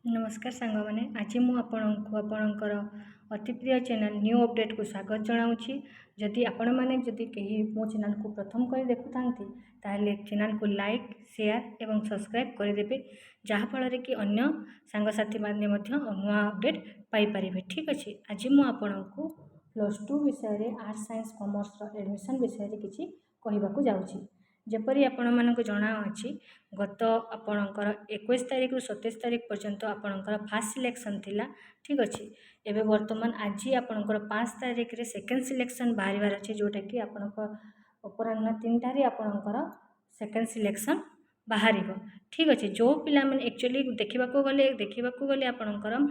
नमस्कार सांग मैंने आज मुझे अति प्रिय चैनल न्यू अपडेट को स्वागत जनाऊँगी। जदि आपण मैंने जदि कहीं मो चैनल को प्रथम कर देखु ताहले चैनल को लाइक शेयर एवं सब्सक्राइब करदेवे जहाँफल कि अन्य सांगसाथी मैंने नुआ अपडेट पाइपर। ठीक अच्छे आज मुझे +2 विषय आर्ट्स साइंस कॉमर्स एडमिशन विषय किसी कहवाक जाऊँगी। जपरी आपण मानक जना अच्छी गत आपणकर 21 तारीख रु 27 तारीख पर्यंत आपणकर फास्ट सिलेक्शन थिला। ठीक अच्छे एवं वर्तमान आज आपणकर 5 तारीख रे सेकेंड सिलेक्शन बाहर अच्छे जोटा कि आपणकर अपराह्न 3टारे आपणकर सेकेंड सिलेक्शन बाहर। ठीक अच्छे जो पिला माने एक्चुअली देखा गले आपणकर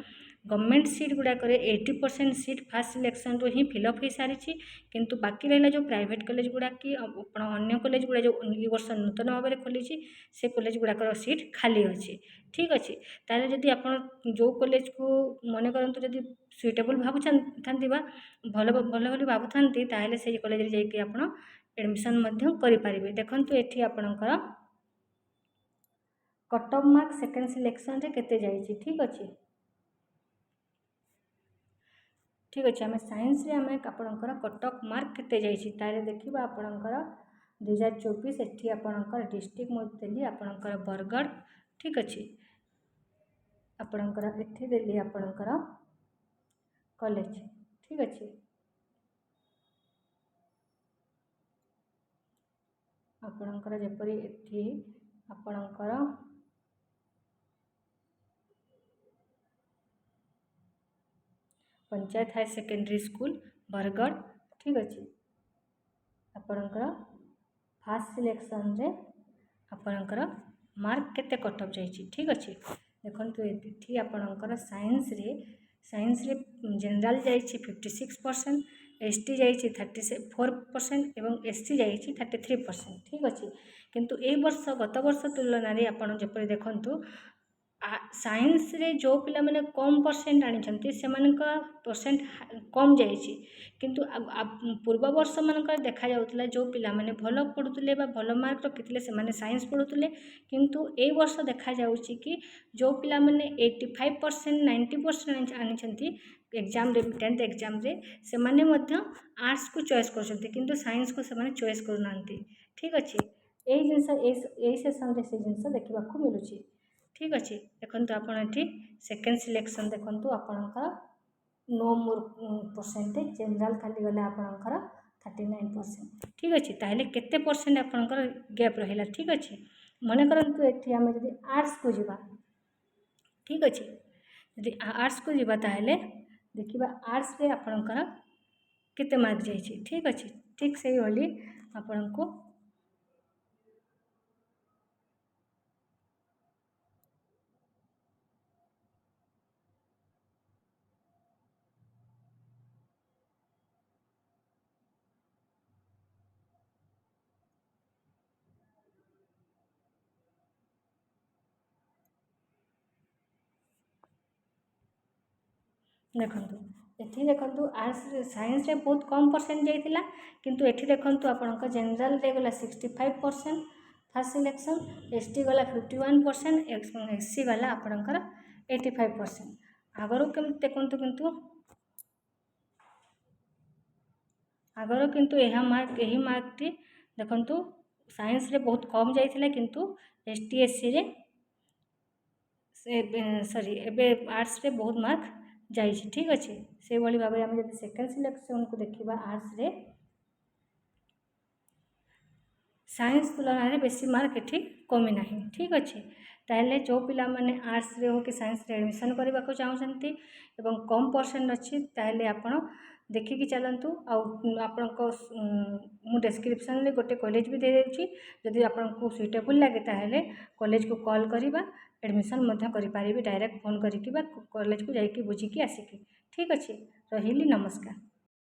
गवर्नमेंट सीट गुड़ाक 80% सीट फास्ट सिलेक्शन रो ही फिलअप हो सारी किंतु बाकी रहा जो प्राइवेट कॉलेज गुड़ा कि अन्य कॉलेज गुड़ा जो वर्ष नूतन भाव में खोली से कॉलेज गुड़ाक सीट खाली अच्छी। ठीक अच्छे ताले जदि आप जो कॉलेज को मन करंतु जदि सुइटेबल भावुथांती भल भल भावुथांती ताहले से कॉलेज जाइए आप एडमिशन करें। देखंतु एठी आपणकर cut off mark second selection रे केते जाइए। ठीक अच्छे ठीक अच्छे आम साइंस रे आम आपणकर कट ऑफ मार्क केते जाइए तारे देखा आपणकर 2024 एठी आपणकर डिस्ट्रिक्ट मुझे आपणकर बरगढ़। ठीक अच्छे आपणकर एठी देली आपणकर कॉलेज। ठीक अच्छे आपणकर जेपरी एठी आपणकर panchayat higher secondary school Bargarh. ठीक अच्छे आपणकर फास्ट सिलेक्शन रे आपणकर मार्क केते कट ऑफ जाइए। ठीक अच्छे देखो ये आपणकर साइंस रे जनरल जाइए 56%, एसटी जाइए 34% एवं एससी जाइए 33%। ठीक अच्छे किंतु ए वर्ष गत वर्ष तुलन में आपड़ जपरी देखु साइंस रे जो पिला माने कम परसेंट आनी से परसेंट कम जाइए किंतु पूर्व वर्ष मानक देखा जाउतला जो पिला माने भल पढ़ुले भल मार्क रखिते से साइंस पढ़ुले किंतु ए वर्ष देखा जाउची कि जो पिला माने 85% 90% आनी एग्जाम रे 10th एग्जाम रे से माने मध्य आर्ट्स को चॉइस करछंती किंतु साइंस को से माने चॉइस करूनांती। ठीक अच्छे यही जिनस यही सेसन रे से जिनस देखा मिलूँ। ठीक अच्छे देखो आप सेकेंड सिलेक्शन देखो आपणकर 9 मोर परसेंटेज जनरल खाली गला आपणकर 39%। ठीक अच्छे ताहले केते परसेंट आपणकर गैप रहिला। ठीक अच्छे मन करंतु एठी आमे जदि आर्ट्स को जीवा। ठीक अच्छे यदि आर्ट्स को जीवा ताहले देखिबा आर्ट्स रे आपणकर केते मार्क जाइए। ठीक अच्छे ठीक से भली आपनको देखु ये देखु आर्ट्स साइंस रे बहुत कम परसेंट जाइला किंतु एठी देखु आपणकर जनरल रे गला 65% फास्ट सिलेक्शन, एसटी गला 51%, एससी गला आपणकर 85%। आगर केमती देखु किंतु आगर किंतु यह मार्क टी देखु साइंस रे बहुत कम जाइला किंतु एसटी एससी रे सॉरी एबे आर्ट्स रे बहुत मार्क जाइए। ठीक अच्छे से भाई भाव में जब सेकेंड सिलेक्शन को देखा आर्ट्स रे साइंस तुलन में बेसी मार्क एठी कमी ना। ठीक अच्छे ताहले जो पिला माने आर्ट्स रे हो कि साइंस रे एडमिशन करने को चाहते एवं कम परसेंट अच्छी ताहले आपण देखिकी चलतु आपको डिस्क्रिप्शन में गोटे कॉलेज भी दे देउची जदि आपको सुइटेबल लगे ताहले कॉलेज को कॉल करिबा एडमिशन करें डायरेक्ट फोन करिकी कॉलेज को जाइए बुझिकी आसिकी। ठीक अच्छे रही नमस्कार।